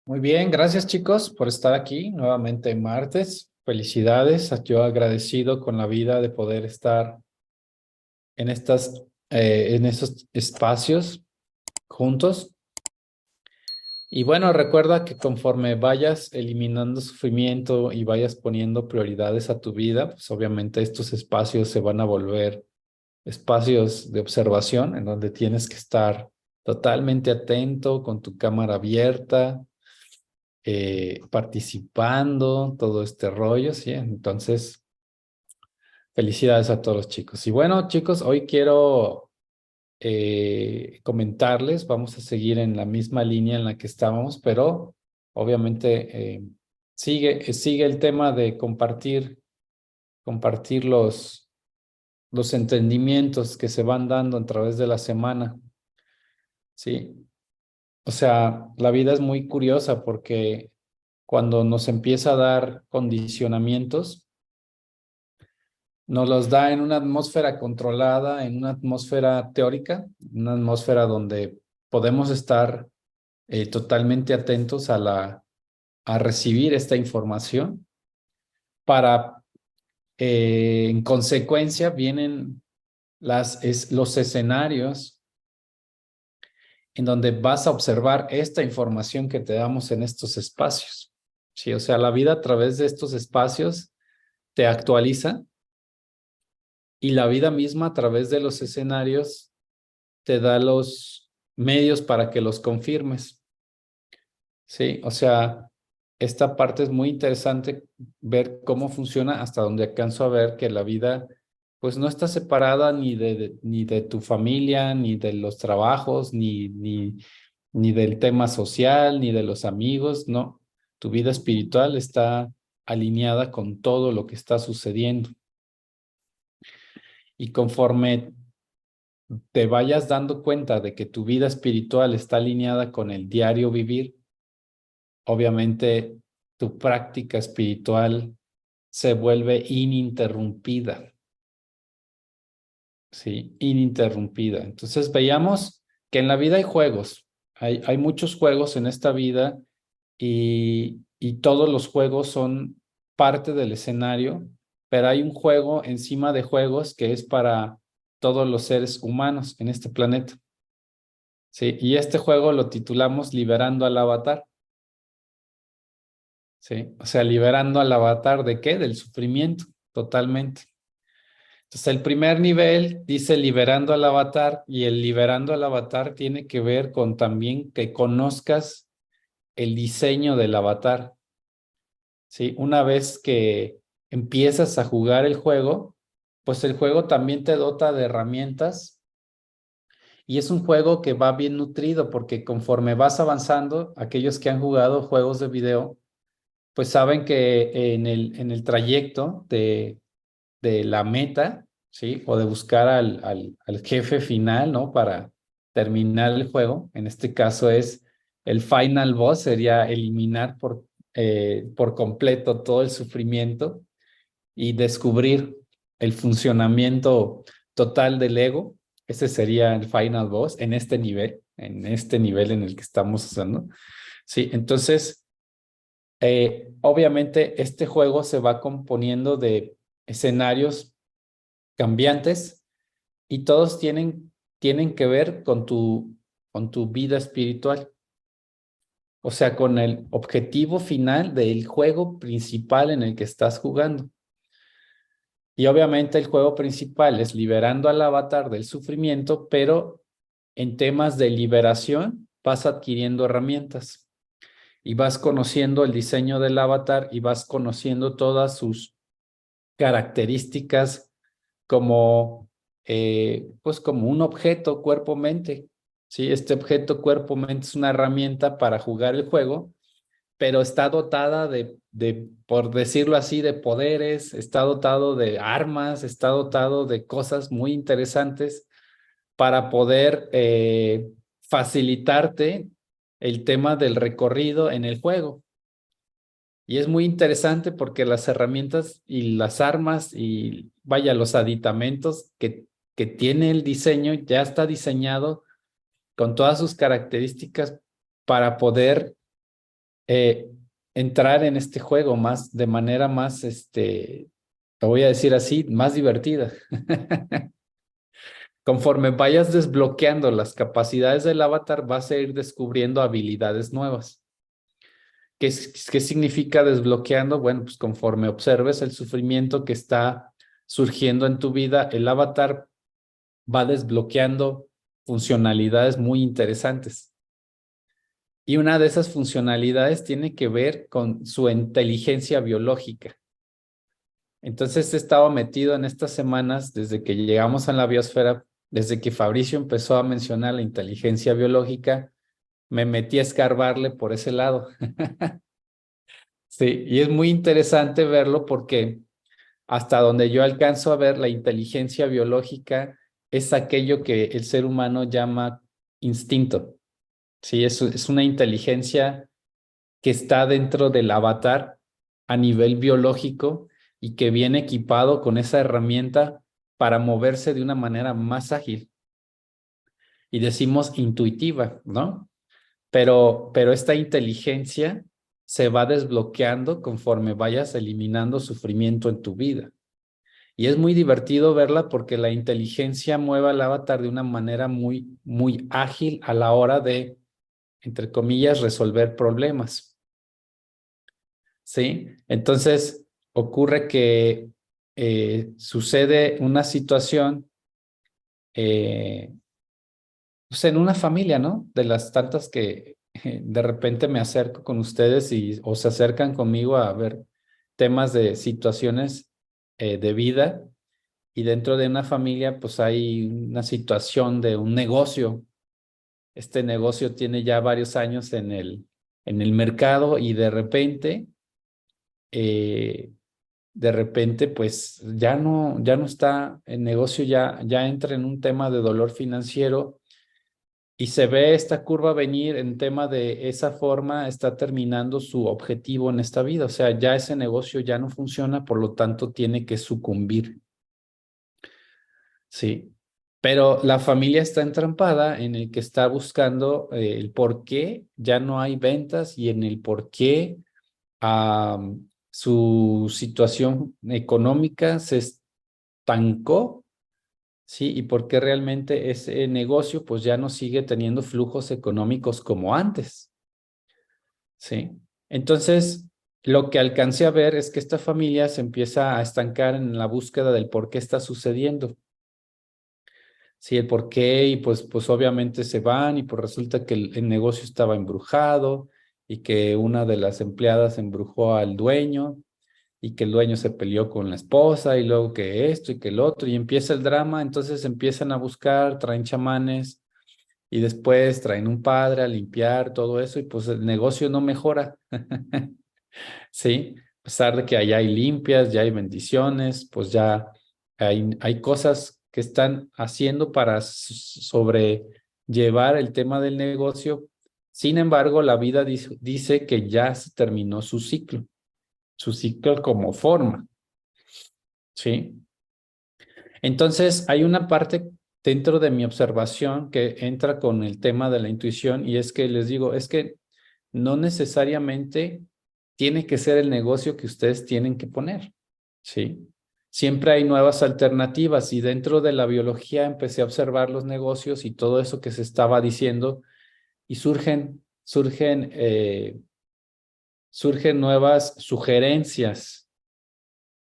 Muy bien, gracias chicos por estar aquí nuevamente martes. Felicidades, yo agradecido con la vida de poder estar en en esos espacios juntos. Y bueno, recuerda que conforme vayas eliminando sufrimiento y vayas poniendo prioridades a tu vida, pues obviamente estos espacios se van a volver espacios de observación en donde tienes que estar totalmente atento con tu cámara abierta participando, todo este rollo, ¿sí? Entonces, felicidades a todos los chicos. Y bueno, chicos, hoy quiero comentarles, vamos a seguir en la misma línea en la que estábamos, pero obviamente sigue el tema de compartir los entendimientos que se van dando a través de la semana, ¿sí? O sea, la vida es muy curiosa porque cuando nos empieza a dar condicionamientos, nos los da en una atmósfera controlada, en una atmósfera teórica, una atmósfera donde podemos estar totalmente atentos a recibir esta información para, en consecuencia, vienen los escenarios en donde vas a observar esta información que te damos en estos espacios. Sí, o sea, la vida a través de estos espacios te actualiza y la vida misma a través de los escenarios te da los medios para que los confirmes. Sí, o sea, esta parte es muy interesante ver cómo funciona hasta donde alcanzo a ver que la vida pues no está separada ni de tu familia, ni de los trabajos, ni del tema social, ni de los amigos, no. Tu vida espiritual está alineada con todo lo que está sucediendo. Y conforme te vayas dando cuenta de que tu vida espiritual está alineada con el diario vivir, obviamente tu práctica espiritual se vuelve ininterrumpida, ¿sí? Ininterrumpida. Entonces veíamos que en la vida hay juegos, hay muchos juegos en esta vida y todos los juegos son parte del escenario, pero hay un juego encima de juegos que es para todos los seres humanos en este planeta. Sí, y este juego lo titulamos Liberando al Avatar. Sí, o sea, liberando al avatar ¿de qué? Del sufrimiento, totalmente. Entonces, el primer nivel dice liberando al avatar y el liberando al avatar tiene que ver con también que conozcas el diseño del avatar. Sí, una vez que empiezas a jugar el juego, pues el juego también te dota de herramientas y es un juego que va bien nutrido porque conforme vas avanzando, aquellos que han jugado juegos de video, pues saben que en el trayecto de la meta, ¿sí? O de buscar al jefe final, ¿no? Para terminar el juego. En este caso es el final boss, sería eliminar por completo todo el sufrimiento y descubrir el funcionamiento total del ego. Ese sería el final boss en este nivel en el que estamos usando. Sí, entonces obviamente, este juego se va componiendo de escenarios cambiantes y todos tienen que ver con tu vida espiritual, o sea, con el objetivo final del juego principal en el que estás jugando. Y obviamente el juego principal es liberando al avatar del sufrimiento, pero en temas de liberación vas adquiriendo herramientas y vas conociendo el diseño del avatar y vas conociendo todas sus características como, pues como un objeto cuerpo-mente. ¿Sí? Este objeto cuerpo-mente es una herramienta para jugar el juego, pero está dotada por decirlo así, de poderes, está dotado de armas, está dotado de cosas muy interesantes para poder facilitarte el tema del recorrido en el juego. Y es muy interesante porque las herramientas y las armas y vaya, los aditamentos que tiene el diseño ya está diseñado con todas sus características para poder eh, entrar en este juego más, de manera más, lo voy a decir así, más divertida. Conforme vayas desbloqueando las capacidades del avatar, vas a ir descubriendo habilidades nuevas. ¿Qué significa desbloqueando? Bueno, pues conforme observes el sufrimiento que está surgiendo en tu vida, el avatar va desbloqueando funcionalidades muy interesantes. Y una de esas funcionalidades tiene que ver con su inteligencia biológica. Entonces he estado metido en estas semanas, desde que llegamos a la biosfera, desde que Fabricio empezó a mencionar la inteligencia biológica, me metí a escarbarle por ese lado. Sí, y es muy interesante verlo porque hasta donde yo alcanzo a ver, la inteligencia biológica es aquello que el ser humano llama instinto. Sí, es una inteligencia que está dentro del avatar a nivel biológico y que viene equipado con esa herramienta para moverse de una manera más ágil. Y decimos intuitiva, ¿no? Pero esta inteligencia se va desbloqueando conforme vayas eliminando sufrimiento en tu vida. Y es muy divertido verla porque la inteligencia mueve al avatar de una manera muy, muy ágil a la hora de, entre comillas, resolver problemas. ¿Sí? Entonces, ocurre que sucede una situación pues en una familia, ¿no? De las tantas que de repente me acerco con ustedes o se acercan conmigo a ver temas de situaciones de vida. Y dentro de una familia, pues hay una situación de un negocio. Este negocio tiene ya varios años en el mercado y eh, de repente, pues ya no está, el negocio ya entra en un tema de dolor financiero y se ve esta curva venir en tema de esa forma, está terminando su objetivo en esta vida. O sea, ya ese negocio ya no funciona, por lo tanto tiene que sucumbir. Sí, pero la familia está entrampada en el que está buscando el por qué ya no hay ventas y en el por qué su situación económica se estancó, ¿sí? Y por qué realmente ese negocio pues ya no sigue teniendo flujos económicos como antes, ¿sí? Entonces, lo que alcancé a ver es que esta familia se empieza a estancar en la búsqueda del por qué está sucediendo. Sí, el por qué, y pues obviamente se van, y pues resulta que el negocio estaba embrujado, y que una de las empleadas embrujó al dueño, y que el dueño se peleó con la esposa, y luego que esto y que el otro, y empieza el drama, entonces empiezan a buscar, traen chamanes, y después traen un padre a limpiar todo eso, y pues el negocio no mejora. Sí, a pesar de que allá hay limpias, ya hay bendiciones, pues ya hay cosas que están haciendo para sobrellevar el tema del negocio. Sin embargo, la vida dice que ya se terminó su ciclo como forma, ¿sí? Entonces, hay una parte dentro de mi observación que entra con el tema de la intuición y es que les digo, es que no necesariamente tiene que ser el negocio que ustedes tienen que poner, ¿sí? Siempre hay nuevas alternativas y dentro de la biología empecé a observar los negocios y todo eso que se estaba diciendo y surgen nuevas sugerencias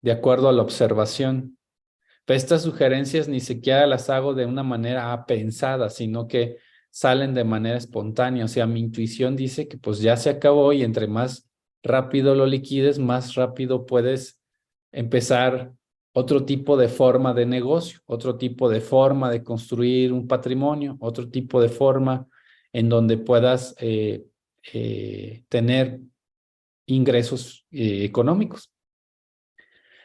de acuerdo a la observación. Pero estas sugerencias ni siquiera las hago de una manera pensada, sino que salen de manera espontánea. O sea, mi intuición dice que pues ya se acabó y entre más rápido lo liquides, más rápido puedes empezar otro tipo de forma de negocio, otro tipo de forma de construir un patrimonio, otro tipo de forma en donde puedas tener ingresos económicos.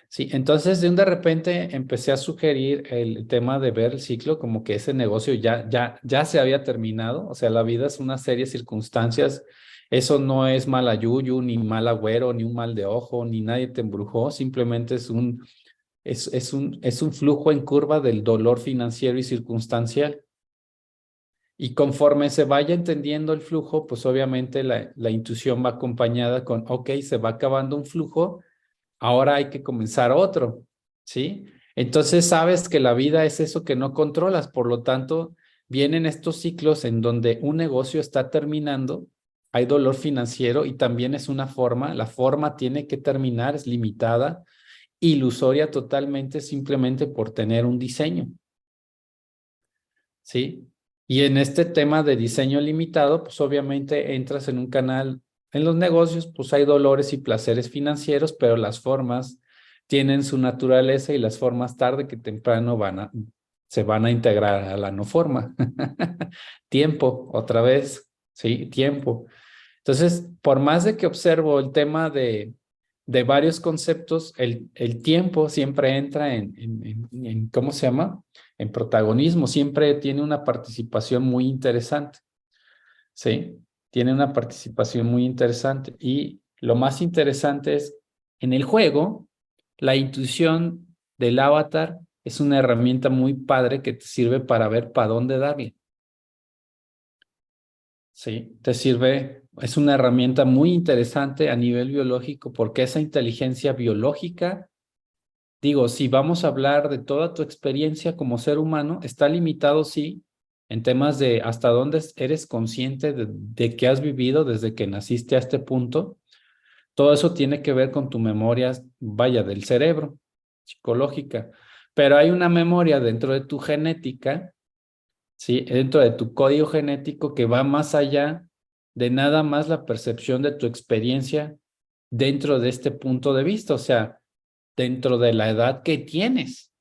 Sí, entonces de repente empecé a sugerir el tema de ver el ciclo como que ese negocio ya se había terminado, o sea, la vida es una serie de circunstancias, eso no es mal ayuyo, ni mal agüero, ni un mal de ojo, ni nadie te embrujó, simplemente es un flujo en curva del dolor financiero y circunstancial. Y conforme se vaya entendiendo el flujo, pues obviamente la intuición va acompañada con, ok, se va acabando un flujo, ahora hay que comenzar otro, ¿sí? Entonces sabes que la vida es eso que no controlas, por lo tanto, vienen estos ciclos en donde un negocio está terminando, hay dolor financiero y también es una forma, la forma tiene que terminar, es limitada, ilusoria totalmente simplemente por tener un diseño, ¿sí? Y en este tema de diseño limitado, pues obviamente entras en un canal, en los negocios, pues hay dolores y placeres financieros, pero las formas tienen su naturaleza y las formas tarde que temprano se van a integrar a la no forma. Tiempo, otra vez, ¿sí? Tiempo. Entonces, por más de que observo el tema de varios conceptos, el tiempo siempre entra en, ¿cómo se llama? En protagonismo, siempre tiene una participación muy interesante, ¿sí? Tiene una participación muy interesante. Y lo más interesante es, en el juego, la intuición del avatar es una herramienta muy padre que te sirve para ver para dónde darle. Sí, te sirve, es una herramienta muy interesante a nivel biológico porque esa inteligencia biológica, digo, si vamos a hablar de toda tu experiencia como ser humano, está limitado, sí, en temas de hasta dónde eres consciente de que has vivido desde que naciste a este punto. Todo eso tiene que ver con tu memoria, vaya, del cerebro, psicológica. Pero hay una memoria dentro de tu genética, ¿sí? Dentro de tu código genético que va más allá de nada más la percepción de tu experiencia dentro de este punto de vista, o sea, dentro de la edad que tienes.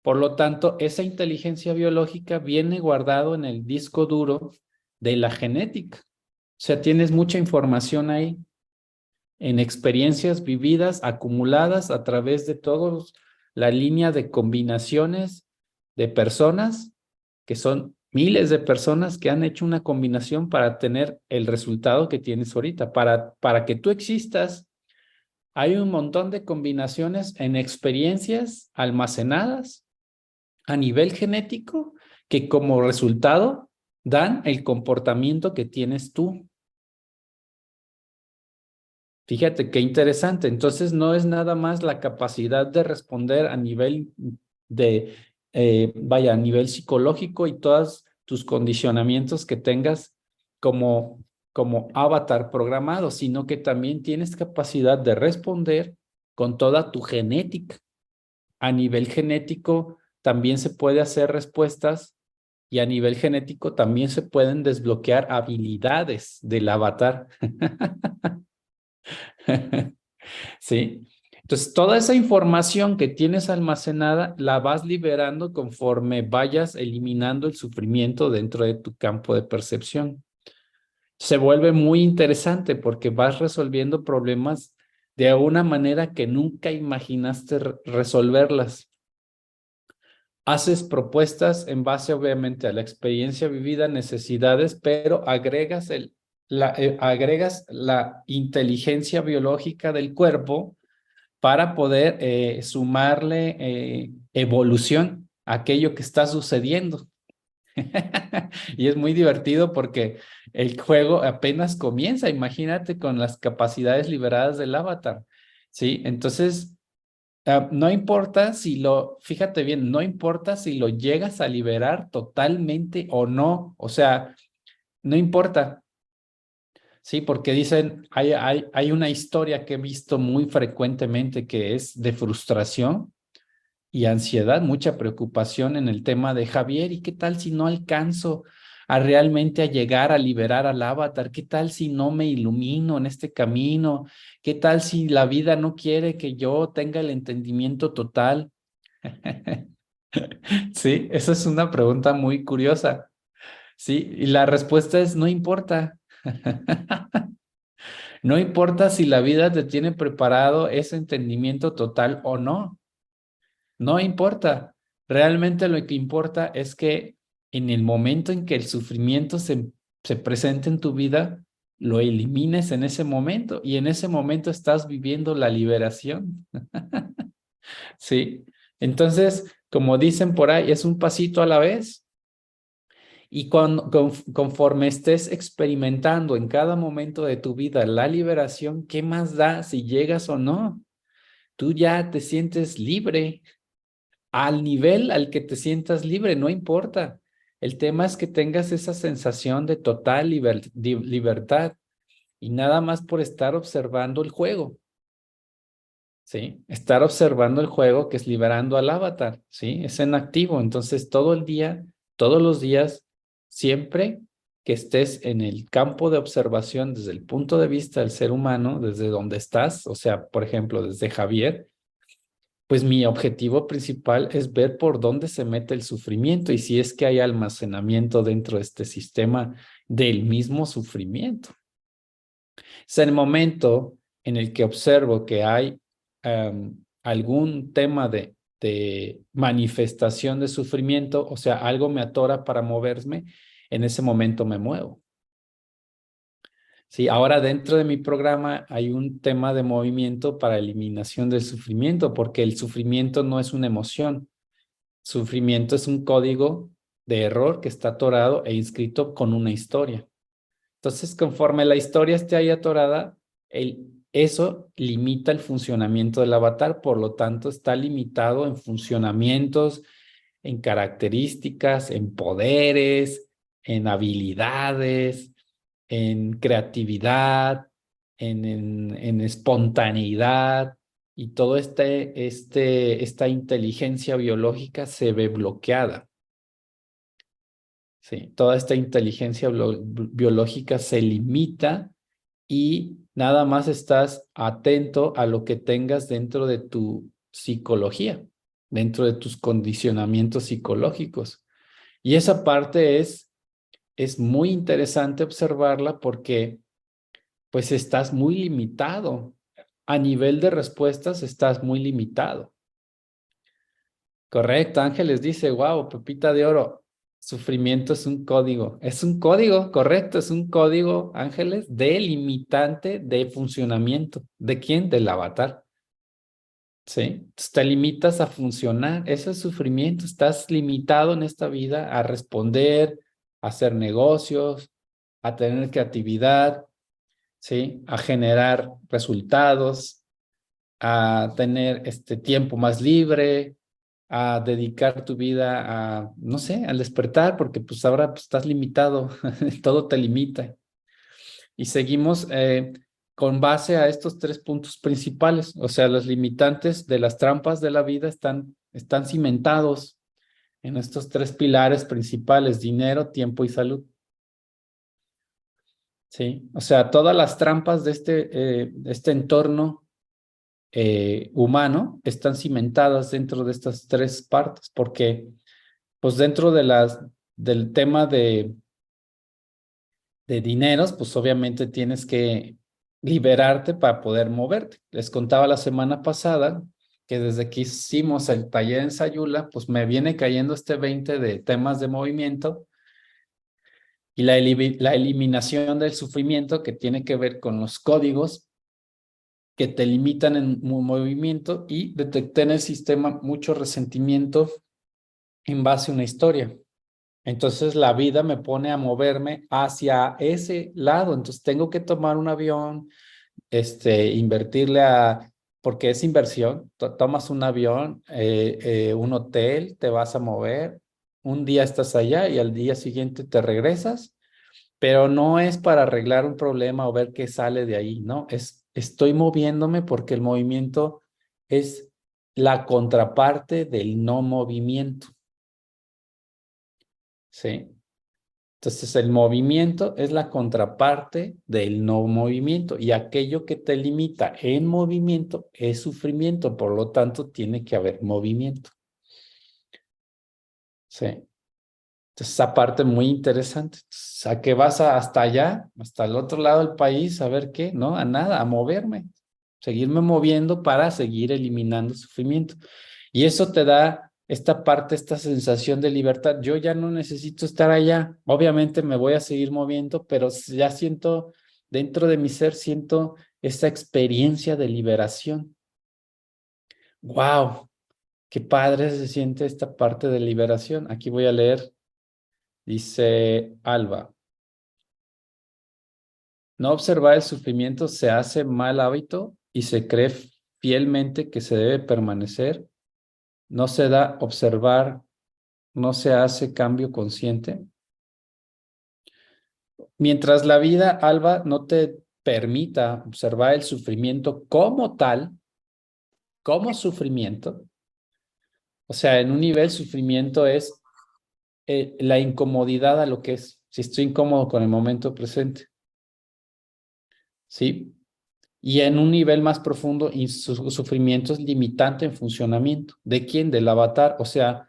Por lo tanto, esa inteligencia biológica viene guardado en el disco duro de la genética. O sea, tienes mucha información ahí en experiencias vividas, acumuladas a través de todos la línea de combinaciones de personas, que son miles de personas que han hecho una combinación para tener el resultado que tienes ahorita. Para que tú existas, hay un montón de combinaciones en experiencias almacenadas a nivel genético que como resultado dan el comportamiento que tienes tú. Fíjate qué interesante. Entonces, no es nada más la capacidad de responder a nivel de, vaya, a nivel psicológico y todos tus condicionamientos que tengas como avatar programado, sino que también tienes capacidad de responder con toda tu genética. A nivel genético también se puede hacer respuestas y a nivel genético también se pueden desbloquear habilidades del avatar. ¿Sí? Entonces, toda esa información que tienes almacenada la vas liberando conforme vayas eliminando el sufrimiento dentro de tu campo de percepción. Se vuelve muy interesante porque vas resolviendo problemas de una manera que nunca imaginaste resolverlas. Haces propuestas en base obviamente a la experiencia vivida, necesidades, pero agregas la inteligencia biológica del cuerpo para poder sumarle evolución a aquello que está sucediendo. Y es muy divertido porque el juego apenas comienza, imagínate con las capacidades liberadas del avatar, ¿sí? Entonces, no importa fíjate bien, no importa si lo llegas a liberar totalmente o no, o sea, no importa, ¿sí? Porque dicen, hay una historia que he visto muy frecuentemente que es de frustración y ansiedad, mucha preocupación en el tema de Javier, ¿y qué tal si no alcanzo a realmente a llegar a liberar al avatar? ¿Qué tal si no me ilumino en este camino? ¿Qué tal si la vida no quiere que yo tenga el entendimiento total? Sí, esa es una pregunta muy curiosa. Sí, y la respuesta es no importa. No importa si la vida te tiene preparado ese entendimiento total o no. No importa. Realmente lo que importa es que en el momento en que el sufrimiento se presente en tu vida, lo elimines en ese momento y en ese momento estás viviendo la liberación. Sí. Entonces, como dicen por ahí, es un pasito a la vez. Y conforme estés experimentando en cada momento de tu vida la liberación, ¿qué más da si llegas o no? Tú ya te sientes libre. Al nivel al que te sientas libre, no importa. El tema es que tengas esa sensación de total libertad y nada más por estar observando el juego, ¿sí? Estar observando el juego que es liberando al avatar, ¿sí? Es en activo. Entonces, todo el día, todos los días, siempre que estés en el campo de observación desde el punto de vista del ser humano, desde donde estás, o sea, por ejemplo, desde Javier, pues mi objetivo principal es ver por dónde se mete el sufrimiento y si es que hay almacenamiento dentro de este sistema del mismo sufrimiento. Es el momento en el que observo que hay algún tema de manifestación de sufrimiento, o sea, algo me atora para moverme, en ese momento me muevo. Sí, ahora dentro de mi programa hay un tema de movimiento para eliminación del sufrimiento, porque el sufrimiento no es una emoción. Sufrimiento es un código de error que está atorado e inscrito con una historia. Entonces, conforme la historia esté ahí atorada, eso limita el funcionamiento del avatar, por lo tanto, está limitado en funcionamientos, en características, en poderes, en habilidades, en creatividad, en espontaneidad, y todo esta inteligencia biológica se ve bloqueada. Sí, toda esta inteligencia biológica se limita y nada más estás atento a lo que tengas dentro de tu psicología, dentro de tus condicionamientos psicológicos. Y esa parte es muy interesante observarla porque pues estás muy limitado. A nivel de respuestas estás muy limitado. Correcto, Ángeles dice, wow, Pepita de Oro, sufrimiento es un código, correcto, es un código, Ángeles, delimitante de funcionamiento. ¿De quién? Del avatar. ¿Sí? Entonces, te limitas a funcionar, eso es sufrimiento, estás limitado en esta vida a responder, a hacer negocios, a tener creatividad, ¿sí? A generar resultados, a tener este tiempo más libre, a dedicar tu vida a, no sé, al despertar, porque pues ahora pues, estás limitado, todo te limita. Y seguimos con base a estos tres puntos principales, o sea, los limitantes de las trampas de la vida están cimentados en estos tres pilares principales: dinero, tiempo y salud. Sí, o sea, todas las trampas de este entorno humano están cimentadas dentro de estas tres partes, porque pues dentro del tema de dineros, pues obviamente tienes que liberarte para poder moverte. Les contaba la semana pasada que desde que hicimos el taller en Sayula, pues me viene cayendo este 20 de temas de movimiento y la eliminación del sufrimiento que tiene que ver con los códigos que te limitan en movimiento, y detecté en el sistema mucho resentimiento en base a una historia. Entonces la vida me pone a moverme hacia ese lado. Entonces tengo que tomar un avión, invertirle porque es inversión. Tomas un avión, un hotel, te vas a mover, un día estás allá y al día siguiente te regresas, pero no es para arreglar un problema o ver qué sale de ahí, no, estoy moviéndome porque el movimiento es la contraparte del no movimiento, ¿sí? Entonces, el movimiento es la contraparte del no movimiento, y aquello que te limita en movimiento es sufrimiento, por lo tanto, tiene que haber movimiento. Sí. Entonces, esa parte muy interesante. Entonces, ¿a qué vas hasta allá, hasta el otro lado del país, a ver qué? No, a nada, a moverme, seguirme moviendo para seguir eliminando sufrimiento. Y eso te da esta parte, esta sensación de libertad. Yo ya no necesito estar allá. Obviamente me voy a seguir moviendo, pero ya siento, dentro de mi ser, siento esa experiencia de liberación. ¡Wow! Qué padre se siente esta parte de liberación. Aquí voy a leer. Dice Alba, no observar el sufrimiento se hace mal hábito y se cree fielmente que se debe permanecer. No se da observar, no se hace cambio consciente. Mientras la vida, Alba, no te permita observar el sufrimiento como tal, como sufrimiento, o sea, en un nivel sufrimiento es la incomodidad a lo que es, si estoy incómodo con el momento presente, ¿sí? Y en un nivel más profundo, su sufrimiento es limitante en funcionamiento. ¿De quién? Del avatar. O sea,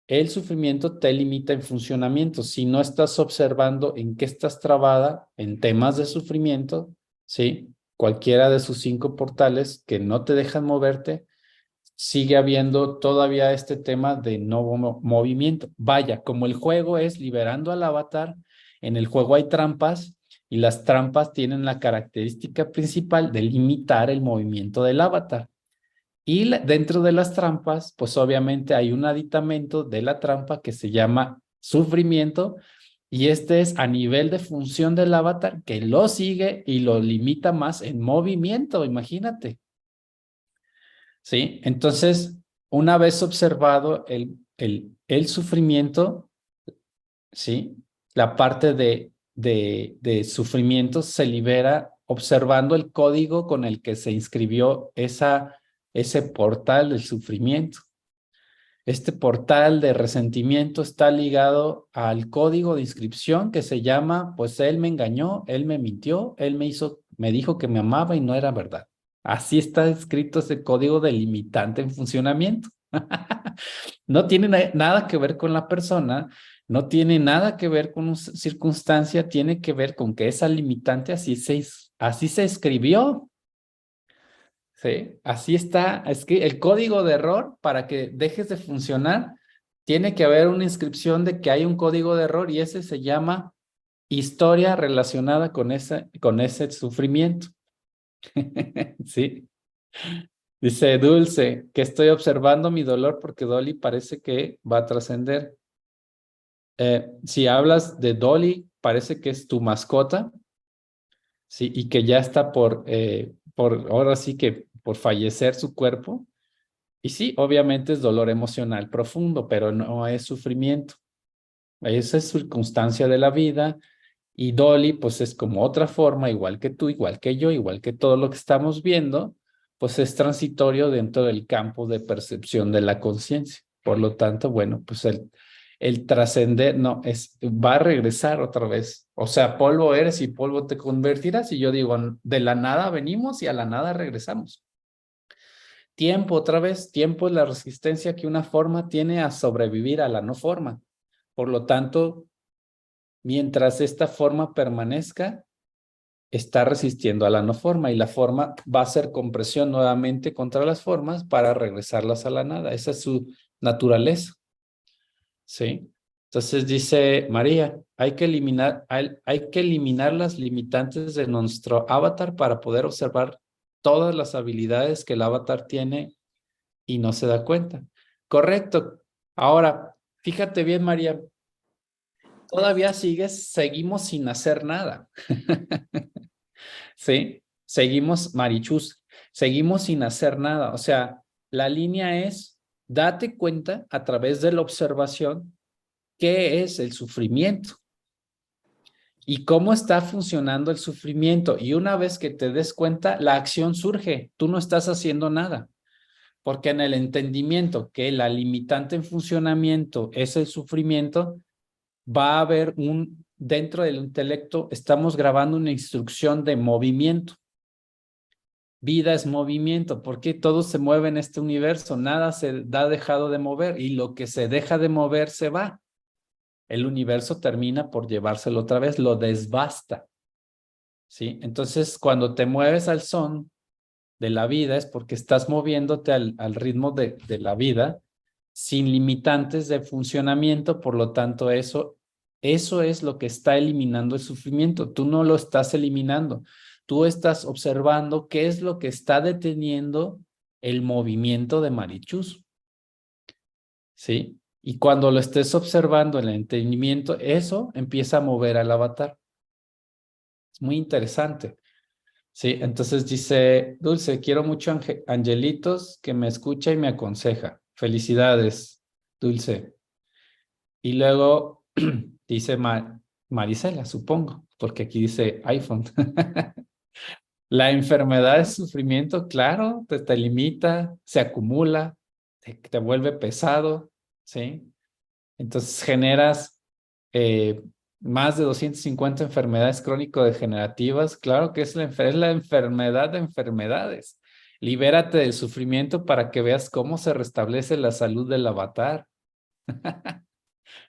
el sufrimiento te limita en funcionamiento. Si no estás observando en qué estás trabada en temas de sufrimiento, ¿sí? Cualquiera de sus 5 portales que no te dejan moverte, sigue habiendo todavía este tema de no movimiento. Vaya, como el juego es liberando al avatar, en el juego hay trampas y las trampas tienen la característica principal de limitar el movimiento del avatar. Y dentro de las trampas, pues obviamente hay un aditamento de la trampa que se llama sufrimiento y este es a nivel de función del avatar que lo sigue y lo limita más en movimiento, imagínate. ¿Sí? Entonces, una vez observado el sufrimiento, ¿sí? La parte de sufrimiento se libera observando el código con el que se inscribió ese portal del sufrimiento. Este portal de resentimiento está ligado al código de inscripción que se llama, pues él me engañó, él me mintió, él me dijo que me amaba y no era verdad. Así está escrito ese código delimitante en funcionamiento. No tiene nada que ver con la persona, no tiene nada que ver con una circunstancia, tiene que ver con que esa limitante así se escribió. ¿Sí? Así está, es que el código de error para que dejes de funcionar, tiene que haber una inscripción de que hay un código de error y ese se llama historia relacionada con ese sufrimiento. ¿Sí? Dice Dulce, que estoy observando mi dolor porque Dolly parece que va a trascender. Si hablas de Dolly, parece que es tu mascota, ¿sí? Y que ya está ahora sí que por fallecer su cuerpo. Y sí, obviamente es dolor emocional profundo, pero no es sufrimiento. Esa es circunstancia de la vida. Y Dolly, pues es como otra forma, igual que tú, igual que yo, igual que todo lo que estamos viendo, pues es transitorio dentro del campo de percepción de la conciencia. Por lo tanto, bueno, pues el trascender, no, va a regresar otra vez. O sea, polvo eres y polvo te convertirás. Y yo digo, de la nada venimos y a la nada regresamos. Tiempo, otra vez, tiempo es la resistencia que una forma tiene a sobrevivir a la no forma. Por lo tanto, mientras esta forma permanezca, está resistiendo a la no forma y la forma va a hacer compresión nuevamente contra las formas para regresarlas a la nada. Esa es su naturaleza. ¿Sí? Entonces dice María, hay que eliminar las limitantes de nuestro avatar para poder observar todas las habilidades que el avatar tiene y no se da cuenta. Correcto. Ahora, fíjate bien, María, todavía seguimos sin hacer nada. ¿Sí? Seguimos, Marichus, seguimos sin hacer nada. O sea, la línea es, date cuenta a través de la observación qué es el sufrimiento y cómo está funcionando el sufrimiento. Y una vez que te des cuenta, la acción surge. Tú no estás haciendo nada. Porque en el entendimiento que la limitante en funcionamiento es el sufrimiento, va a haber dentro del intelecto, estamos grabando una instrucción de movimiento. Vida es movimiento, porque todo se mueve en este universo, nada se da dejado de mover y lo que se deja de mover se va. El universo termina por llevárselo otra vez, lo desbasta. ¿Sí? Entonces, cuando te mueves al son de la vida es porque estás moviéndote al ritmo de la vida sin limitantes de funcionamiento, por lo tanto eso es lo que está eliminando el sufrimiento. Tú no lo estás eliminando, tú estás observando qué es lo que está deteniendo el movimiento de Marichus, ¿sí? Y cuando lo estés observando en el entendimiento, eso empieza a mover al avatar. Es muy interesante. Sí, entonces dice, Dulce, quiero mucho angelitos que me escucha y me aconseja. Felicidades, Dulce. Y luego dice Marisela, supongo, porque aquí dice iPhone. La enfermedad es sufrimiento, claro, te limita, se acumula, te vuelve pesado, ¿sí? Entonces generas eh, más de 250 enfermedades crónico-degenerativas. Claro que es la enfermedad de enfermedades. Libérate del sufrimiento para que veas cómo se restablece la salud del avatar.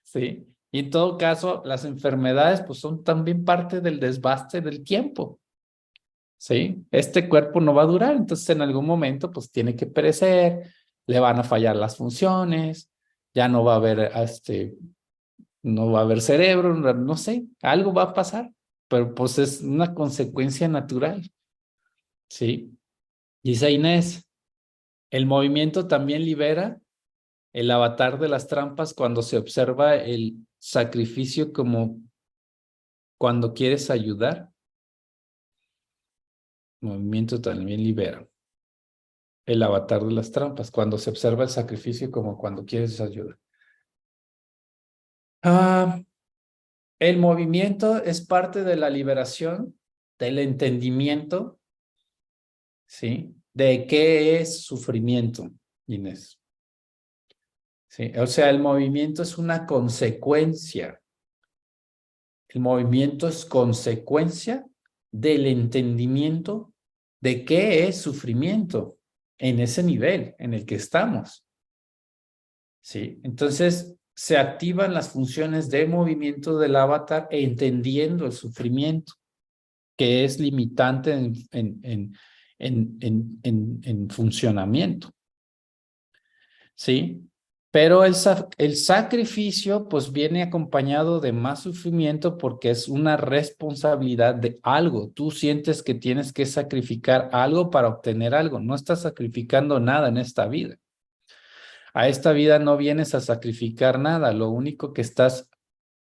Sí. Y en todo caso, las enfermedades pues son también parte del desbaste del tiempo. Sí. Este cuerpo no va a durar, entonces en algún momento pues tiene que perecer, le van a fallar las funciones, ya no va a haber no va a haber cerebro, no sé, algo va a pasar, pero pues es una consecuencia natural, ¿sí? Dice Inés, el movimiento también libera el avatar de las trampas cuando se observa el sacrificio como cuando quieres ayudar. Movimiento también libera el avatar de las trampas cuando se observa el sacrificio como cuando quieres ayudar. Ah, el movimiento es parte de la liberación, del entendimiento, ¿sí? ¿De qué es sufrimiento, Inés? ¿Sí? O sea, el movimiento es una consecuencia. El movimiento es consecuencia del entendimiento de qué es sufrimiento en ese nivel en el que estamos. ¿Sí? Entonces, se activan las funciones de movimiento del avatar entendiendo el sufrimiento, que es limitante en funcionamiento. ¿Sí? Pero el sacrificio pues viene acompañado de más sufrimiento porque es una responsabilidad de algo. Tú sientes que tienes que sacrificar algo para obtener algo. No estás sacrificando nada en esta vida. A esta vida no vienes a sacrificar nada. Lo único que estás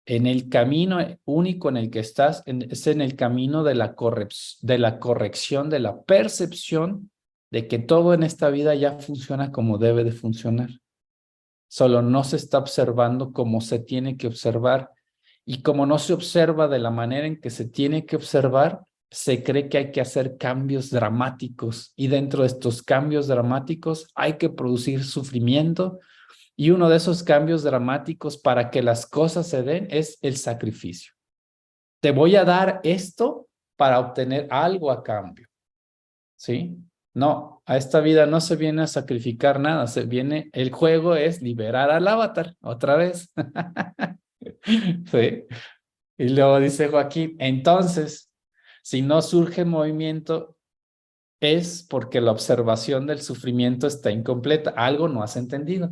en el camino único en el que estás es en el camino de la corrección, de la percepción de que todo en esta vida ya funciona como debe de funcionar. Solo no se está observando como se tiene que observar. Y como no se observa de la manera en que se tiene que observar, se cree que hay que hacer cambios dramáticos. Y dentro de estos cambios dramáticos hay que producir sufrimiento. Y uno de esos cambios dramáticos para que las cosas se den es el sacrificio. Te voy a dar esto para obtener algo a cambio. ¿Sí? No, a esta vida no se viene a sacrificar nada, el juego es liberar al avatar, otra vez. Sí. Y luego dice Joaquín, entonces, si no surge movimiento, es porque la observación del sufrimiento está incompleta, algo no has entendido.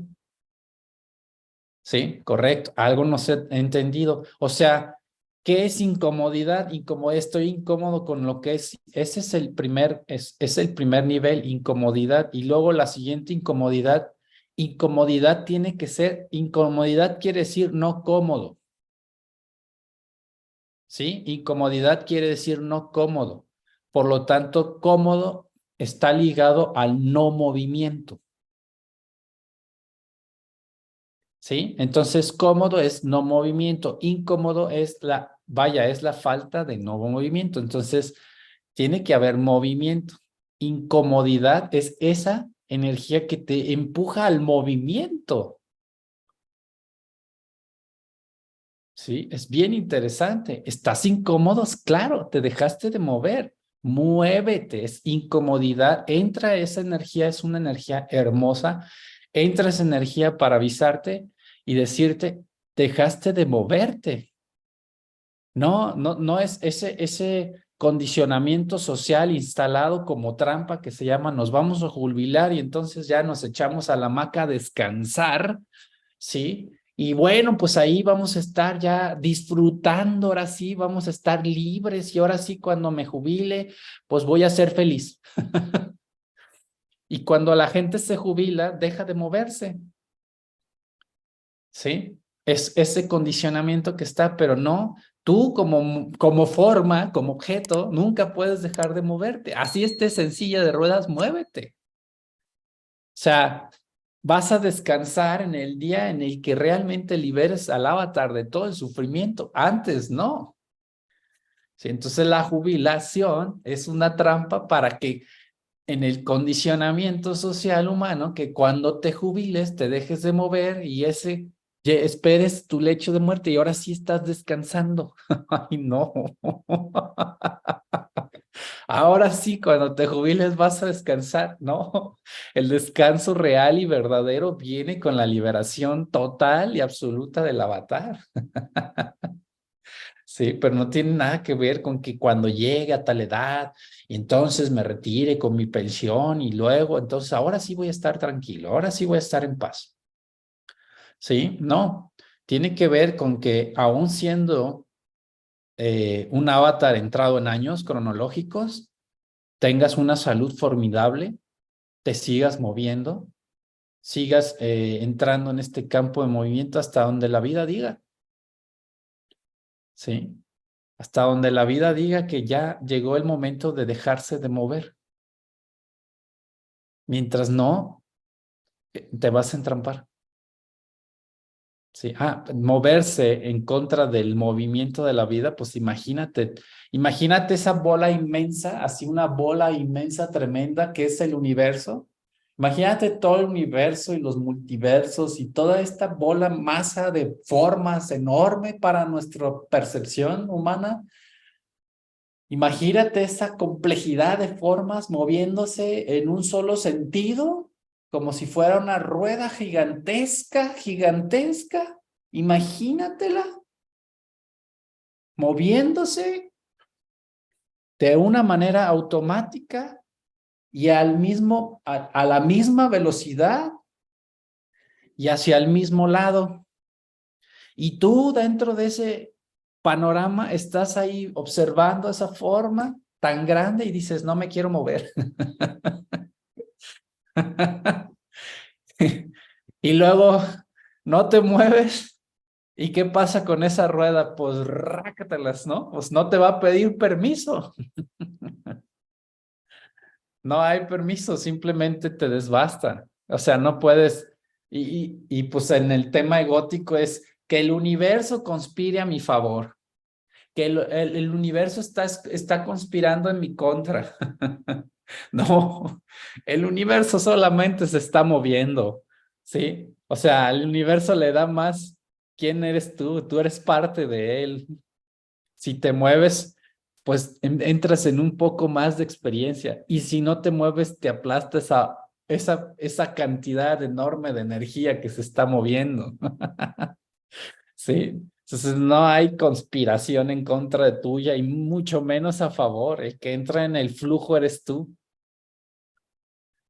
Sí, correcto, algo no se ha entendido. O sea, ¿qué es incomodidad? Estoy incómodo con lo que es. Ese es es el primer nivel, incomodidad. Y luego la siguiente incomodidad. Incomodidad tiene que ser, incomodidad quiere decir no cómodo. ¿Sí? Incomodidad quiere decir no cómodo. Por lo tanto, cómodo está ligado al no movimiento. ¿Sí? Entonces, cómodo es no movimiento, incómodo es es la falta de no movimiento. Entonces, tiene que haber movimiento. Incomodidad es esa energía que te empuja al movimiento. ¿Sí? Es bien interesante. ¿Estás incómodo? Claro, te dejaste de mover. Muévete, es incomodidad. Entra esa energía, es una energía hermosa. Entra esa energía para avisarte y decirte, dejaste de moverte. No es ese condicionamiento social instalado como trampa que se llama nos vamos a jubilar y entonces ya nos echamos a la hamaca a descansar, ¿sí? Y bueno, pues ahí vamos a estar ya disfrutando, ahora sí, vamos a estar libres y ahora sí cuando me jubile, pues voy a ser feliz. Y cuando la gente se jubila, deja de moverse. ¿sí? Es ese condicionamiento que está, pero no, tú como forma, como objeto, nunca puedes dejar de moverte. Así estés en silla de ruedas, muévete. O sea, vas a descansar en el día en el que realmente liberes al avatar de todo el sufrimiento. Antes no. ¿Sí? Entonces la jubilación es una trampa para que en el condicionamiento social humano, que cuando te jubiles te dejes de mover y esperes tu lecho de muerte y ahora sí estás descansando. Ay, no. Ahora sí, cuando te jubiles vas a descansar, ¿no? El descanso real y verdadero viene con la liberación total y absoluta del avatar. Sí, pero no tiene nada que ver con que cuando llegue a tal edad y entonces me retire con mi pensión y luego, entonces ahora sí voy a estar tranquilo, ahora sí voy a estar en paz. Sí, no, tiene que ver con que aún siendo un avatar entrado en años cronológicos, tengas una salud formidable, te sigas moviendo, sigas entrando en este campo de movimiento hasta donde la vida diga. Sí. Hasta donde la vida diga que ya llegó el momento de dejarse de mover. Mientras no, te vas a entrampar. Sí. Moverse en contra del movimiento de la vida, pues imagínate esa bola inmensa, así una bola inmensa, tremenda, que es el universo. Imagínate todo el universo y los multiversos y toda esta bola masa de formas enorme para nuestra percepción humana. Imagínate esa complejidad de formas moviéndose en un solo sentido, como si fuera una rueda gigantesca, gigantesca. Imagínatela moviéndose de una manera automática y a la misma velocidad y hacia el mismo lado. Y tú dentro de ese panorama estás ahí observando esa forma tan grande y dices, no me quiero mover. Y luego no te mueves. ¿Y qué pasa con esa rueda? Pues rácatelas, ¿no? Pues no te va a pedir permiso. No hay permiso, simplemente te desbasta. O sea, no puedes. Y pues en el tema egótico es que el universo conspire a mi favor, que el universo está conspirando en mi contra. No, el universo solamente se está moviendo, ¿sí? O sea, al universo le da más quién eres tú eres parte de él. Si te mueves, pues entras en un poco más de experiencia y si no te mueves, te aplasta esa cantidad enorme de energía que se está moviendo, ¿sí? Entonces no hay conspiración en contra de tuya y mucho menos a favor. El que entra en el flujo eres tú,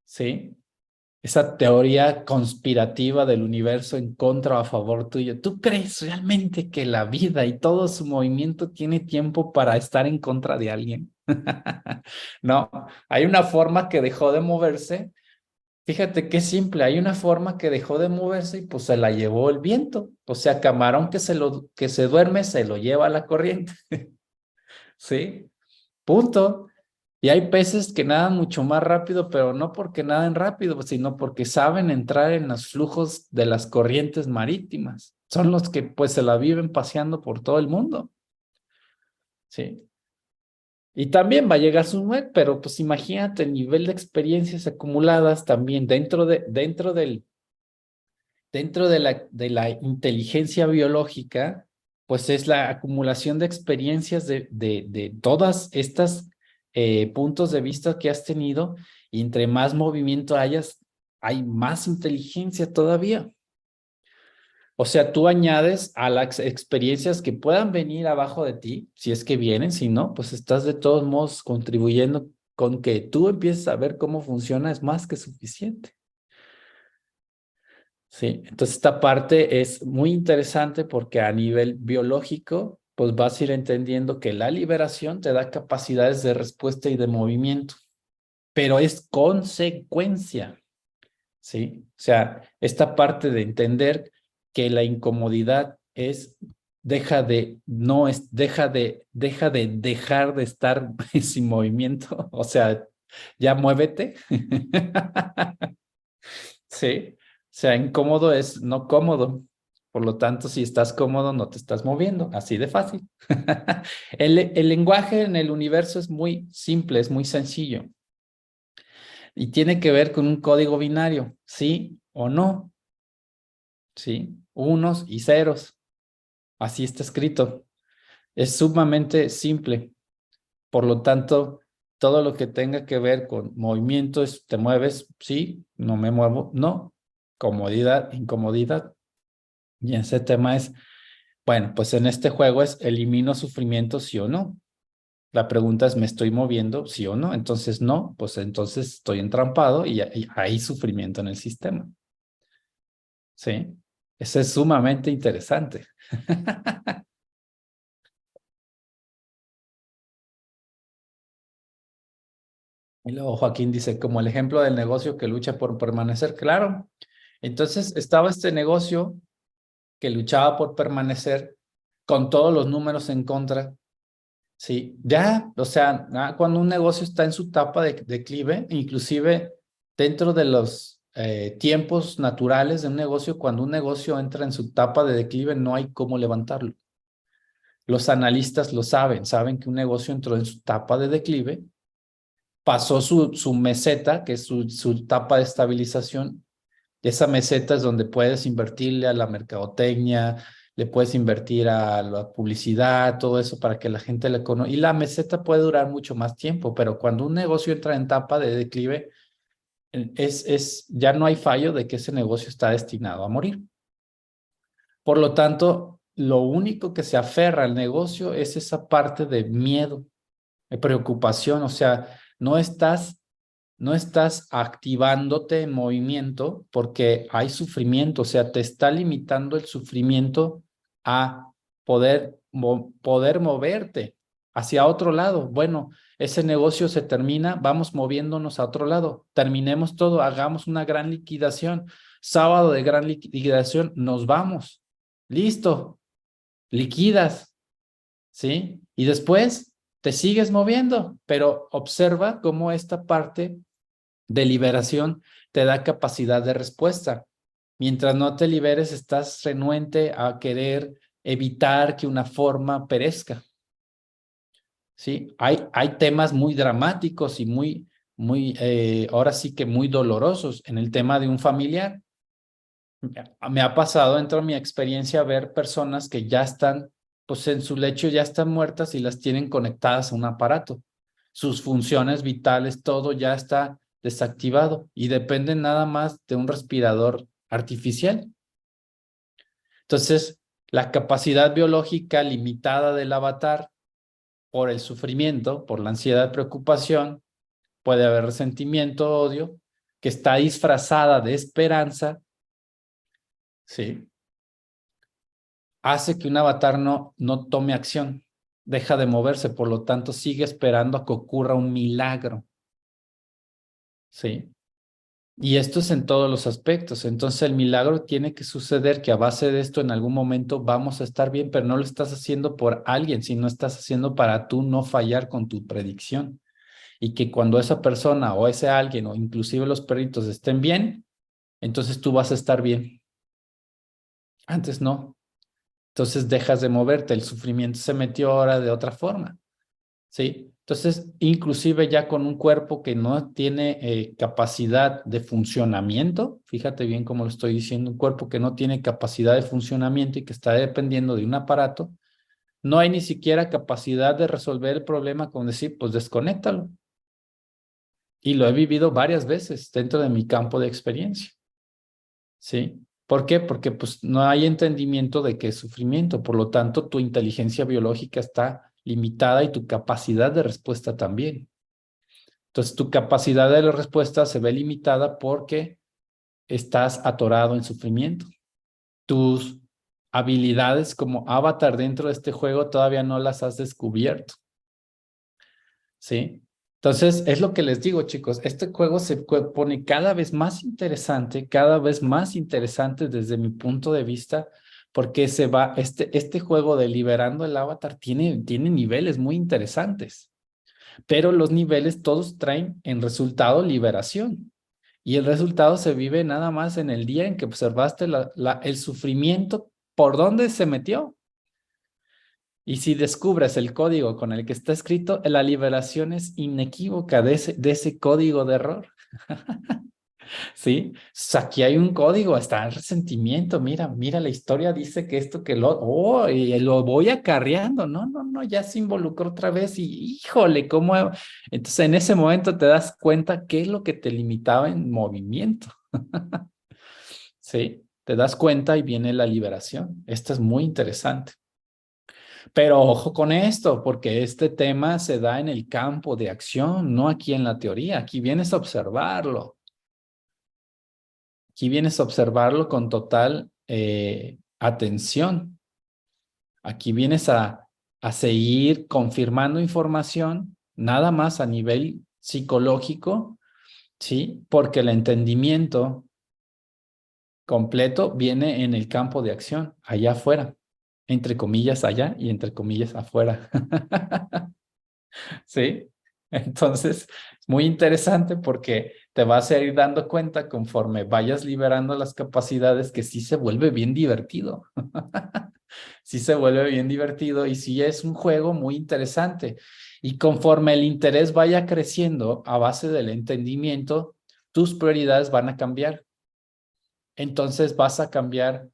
¿sí? Esa teoría conspirativa del universo en contra o a favor tuyo. ¿Tú crees realmente que la vida y todo su movimiento tiene tiempo para estar en contra de alguien? No, hay una forma que dejó de moverse. Fíjate qué simple, hay una forma que dejó de moverse y pues se la llevó el viento. O sea, camarón que se duerme se lo lleva a la corriente. ¿Sí? Punto. Y hay peces que nadan mucho más rápido, pero no porque naden rápido, sino porque saben entrar en los flujos de las corrientes marítimas. Son los que pues se la viven paseando por todo el mundo. Sí. Y también va a llegar su web, pero pues imagínate el nivel de experiencias acumuladas también dentro de la inteligencia biológica, pues es la acumulación de experiencias de todas estas puntos de vista que has tenido, y entre más movimiento hay más inteligencia todavía. O sea, tú añades a las experiencias que puedan venir abajo de ti, si es que vienen, si no, pues estás de todos modos contribuyendo con que tú empieces a ver cómo funciona, es más que suficiente. Sí, entonces esta parte es muy interesante porque a nivel biológico, pues vas a ir entendiendo que la liberación te da capacidades de respuesta y de movimiento, pero es consecuencia, ¿sí? O sea, esta parte de entender que la incomodidad es, deja de dejar de estar sin movimiento, o sea, ya muévete. Sí, o sea, incómodo es no cómodo. Por lo tanto, si estás cómodo, no te estás moviendo, así de fácil. El lenguaje en el universo es muy simple, es muy sencillo y tiene que ver con un código binario, sí o no, sí, unos y ceros, así está escrito. Es sumamente simple. Por lo tanto, todo lo que tenga que ver con movimiento es, te mueves, sí, no me muevo, no, comodidad, incomodidad. Y ese tema es, bueno, pues en este juego es elimino sufrimiento, sí o no. La pregunta es, ¿me estoy moviendo, sí o no? Entonces no, pues entonces estoy entrampado y hay sufrimiento en el sistema. Sí, eso es sumamente interesante. Y luego Joaquín dice, como el ejemplo del negocio que lucha por permanecer, claro. Entonces estaba este negocio que luchaba por permanecer con todos los números en contra. Sí, ya, o sea, cuando un negocio está en su etapa de declive, inclusive dentro de los tiempos naturales de un negocio, cuando un negocio entra en su etapa de declive, no hay cómo levantarlo. Los analistas lo saben que un negocio entró en su etapa de declive, pasó su meseta, que es su etapa de estabilización. Esa meseta es donde puedes invertirle a la mercadotecnia, le puedes invertir a la publicidad, todo eso para que la gente le conozca. Y la meseta puede durar mucho más tiempo, pero cuando un negocio entra en etapa de declive, ya no hay fallo de que ese negocio está destinado a morir. Por lo tanto, lo único que se aferra al negocio es esa parte de miedo, de preocupación, o sea, no estás activándote en movimiento porque hay sufrimiento, o sea, te está limitando el sufrimiento a poder moverte hacia otro lado. Bueno, ese negocio se termina, vamos moviéndonos a otro lado, terminemos todo, hagamos una gran liquidación. Sábado de gran liquidación, nos vamos. Listo, liquidas, ¿sí? Y después te sigues moviendo, pero observa cómo esta parte de liberación te da capacidad de respuesta. Mientras no te liberes, estás renuente a querer evitar que una forma perezca. ¿Sí? Hay temas muy dramáticos y ahora sí que muy dolorosos en el tema de un familiar. Me ha pasado dentro de mi experiencia ver personas que ya están, pues en su lecho ya están muertas y las tienen conectadas a un aparato. Sus funciones vitales, todo ya está desactivado y dependen nada más de un respirador artificial. Entonces, la capacidad biológica limitada del avatar por el sufrimiento, por la ansiedad, preocupación, puede haber resentimiento, odio, que está disfrazada de esperanza, ¿sí? Hace que un avatar no tome acción, deja de moverse, por lo tanto sigue esperando a que ocurra un milagro, ¿sí? Y esto es en todos los aspectos. Entonces el milagro tiene que suceder, que a base de esto en algún momento vamos a estar bien, pero no lo estás haciendo por alguien, sino estás haciendo para tú no fallar con tu predicción. Y que cuando esa persona o ese alguien o inclusive los perritos estén bien, entonces tú vas a estar bien. Antes no. Entonces dejas de moverte, el sufrimiento se metió ahora de otra forma, ¿sí? Entonces, inclusive ya con un cuerpo que no tiene capacidad de funcionamiento, fíjate bien cómo lo estoy diciendo, un cuerpo que no tiene capacidad de funcionamiento y que está dependiendo de un aparato, no hay ni siquiera capacidad de resolver el problema con decir, pues desconéctalo. Y lo he vivido varias veces dentro de mi campo de experiencia, ¿sí? ¿Por qué? Porque pues no hay entendimiento de qué es sufrimiento, por lo tanto tu inteligencia biológica está limitada y tu capacidad de respuesta también. Entonces tu capacidad de la respuesta se ve limitada porque estás atorado en sufrimiento. Tus habilidades como avatar dentro de este juego todavía no las has descubierto, ¿sí? Entonces, es lo que les digo, chicos, este juego se pone cada vez más interesante desde mi punto de vista, porque este juego de liberando el avatar tiene niveles muy interesantes, pero los niveles todos traen en resultado liberación. Y el resultado se vive nada más en el día en que observaste el sufrimiento por dónde se metió. Y si descubres el código con el que está escrito, la liberación es inequívoca de ese código de error. ¿Sí? Aquí hay un código, está el resentimiento. Mira, la historia dice que esto, y lo voy acarreando. No, ya se involucró otra vez y híjole, ¿cómo? Entonces, en ese momento te das cuenta qué es lo que te limitaba en movimiento. ¿Sí? Te das cuenta y viene la liberación. Esto es muy interesante. Pero ojo con esto, porque este tema se da en el campo de acción, no aquí en la teoría. Aquí vienes a observarlo. Aquí vienes a observarlo con total atención. Aquí vienes a seguir confirmando información, nada más a nivel psicológico, ¿sí? Porque el entendimiento completo viene en el campo de acción, allá afuera, entre comillas allá y entre comillas afuera. ¿Sí? Entonces, muy interesante porque te vas a ir dando cuenta conforme vayas liberando las capacidades que sí se vuelve bien divertido. Sí se vuelve bien divertido y sí es un juego muy interesante. Y conforme el interés vaya creciendo a base del entendimiento, tus prioridades van a cambiar. Entonces vas a cambiar,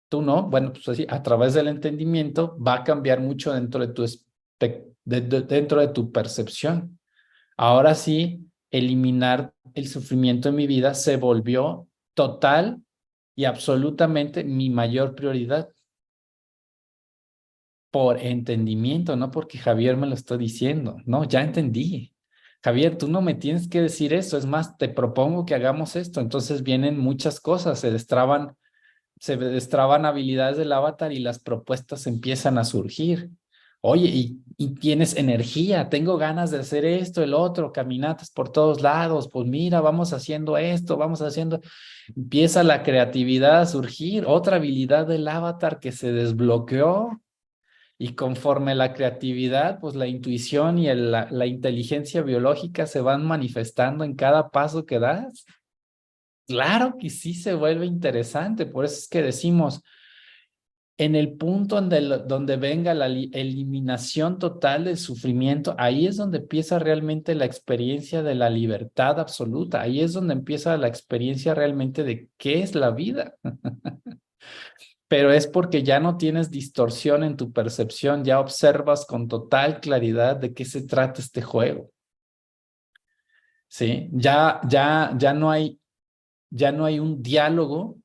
tú no, bueno, pues así, a través del entendimiento va a cambiar mucho dentro de dentro de tu percepción. Ahora sí, eliminar el sufrimiento en mi vida se volvió total y absolutamente mi mayor prioridad por entendimiento, no porque Javier me lo está diciendo. No, ya entendí. Javier, tú no me tienes que decir eso. Es más, te propongo que hagamos esto. Entonces vienen muchas cosas, se destraban habilidades del avatar y las propuestas empiezan a surgir. Oye, y tienes energía, tengo ganas de hacer esto, el otro, caminatas por todos lados, pues mira, vamos haciendo esto, vamos haciendo, empieza la creatividad a surgir, otra habilidad del avatar que se desbloqueó y conforme la creatividad, pues la intuición y la inteligencia biológica se van manifestando en cada paso que das. Claro que sí se vuelve interesante, por eso es que decimos, en el punto donde venga la eliminación total del sufrimiento, ahí es donde empieza realmente la experiencia de la libertad absoluta, ahí es donde empieza la experiencia realmente de qué es la vida. Pero es porque ya no tienes distorsión en tu percepción, ya observas con total claridad de qué se trata este juego. ¿Sí? Ya no hay un diálogo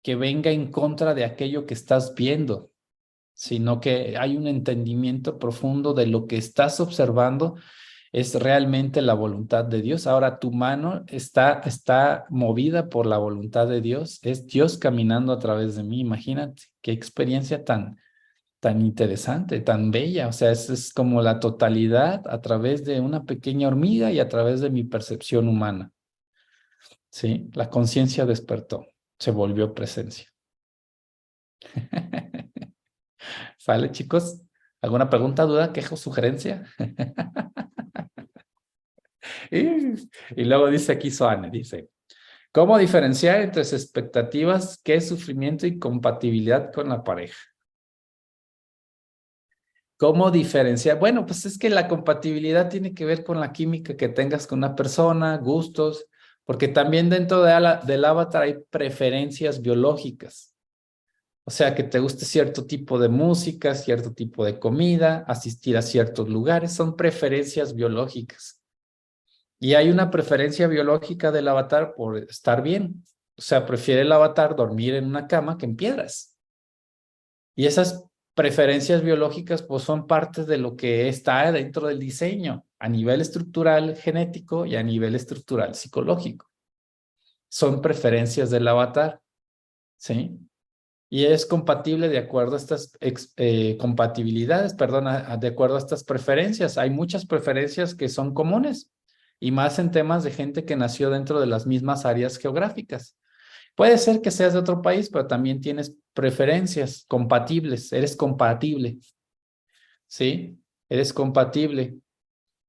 que venga en contra de aquello que estás viendo, sino que hay un entendimiento profundo de lo que estás observando es realmente la voluntad de Dios. Ahora tu mano está movida por la voluntad de Dios, es Dios caminando a través de mí. Imagínate qué experiencia tan interesante, tan bella. O sea, es como la totalidad a través de una pequeña hormiga y a través de mi percepción humana. ¿Sí? La conciencia despertó, se volvió presencia. ¿Sale, chicos? ¿Alguna pregunta, duda, queja o sugerencia? Y, y luego dice aquí Soane, dice, ¿cómo diferenciar entre expectativas, qué es sufrimiento y compatibilidad con la pareja? ¿Cómo diferenciar? Bueno, pues es que la compatibilidad tiene que ver con la química que tengas con una persona, gustos, porque también dentro del avatar hay preferencias biológicas. O sea, que te guste cierto tipo de música, cierto tipo de comida, asistir a ciertos lugares, son preferencias biológicas. Y hay una preferencia biológica del avatar por estar bien. O sea, prefiere el avatar dormir en una cama que en piedras. Y esas preferencias biológicas pues son parte de lo que está dentro del diseño a nivel estructural genético y a nivel estructural psicológico. Son preferencias del avatar, ¿sí? y es compatible de acuerdo a estas compatibilidades, perdón, de acuerdo a estas preferencias. Hay muchas preferencias que son comunes y más en temas de gente que nació dentro de las mismas áreas geográficas. Puede ser que seas de otro país, pero también tienes preferencias compatibles, eres compatible, ¿sí? Eres compatible.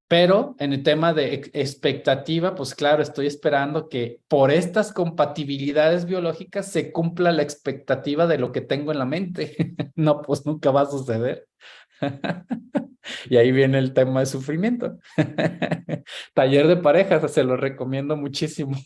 Pero en el tema de expectativa, pues claro, estoy esperando que por estas compatibilidades biológicas se cumpla la expectativa de lo que tengo en la mente. No, pues nunca va a suceder. Y ahí viene el tema de sufrimiento. Taller de parejas, se lo recomiendo muchísimo.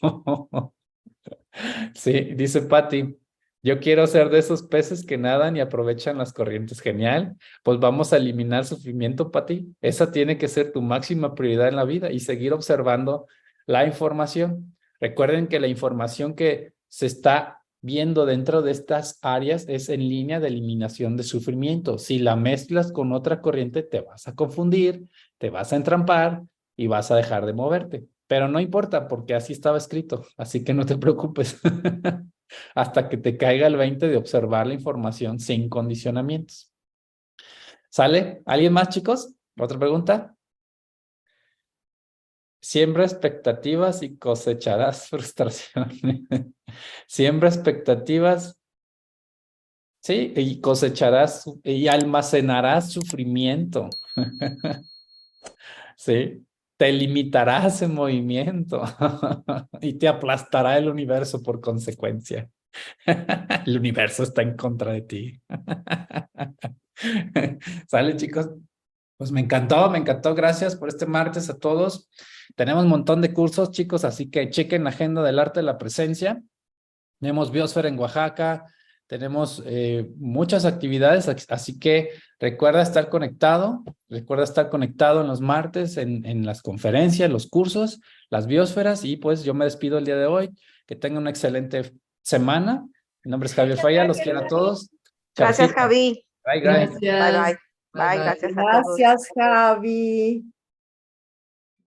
Sí, dice Patti, yo quiero ser de esos peces que nadan y aprovechan las corrientes. Genial. Pues vamos a eliminar sufrimiento, Patti. Esa tiene que ser tu máxima prioridad en la vida y seguir observando la información. Recuerden que la información que se está viendo dentro de estas áreas es en línea de eliminación de sufrimiento. Si la mezclas con otra corriente, te vas a confundir, te vas a entrampar y vas a dejar de moverte. Pero no importa porque así estaba escrito, así que no te preocupes hasta que te caiga el 20 de observar la información sin condicionamientos. ¿Sale? ¿Alguien más, chicos? ¿Otra pregunta? Siembra expectativas y cosecharás frustración. Siembra expectativas, sí, y cosecharás y almacenarás sufrimiento. Sí, te limitarás en movimiento y te aplastará el universo por consecuencia. El universo está en contra de ti. ¿Sale, chicos? Pues me encantó. Gracias por este martes a todos. Tenemos un montón de cursos, chicos, así que chequen la agenda del arte de la presencia. Tenemos Biosfera en Oaxaca, tenemos muchas actividades, así que recuerda estar conectado en los martes, en las conferencias, los cursos, las biosferas, y pues yo me despido el día de hoy. Que tengan una excelente semana. Mi nombre es Javier Falla, los quiero a todos. Gracias, Chaucito. Javi. Bye, bye. Bye, bye. Bye, gracias a todos. Gracias, Javi.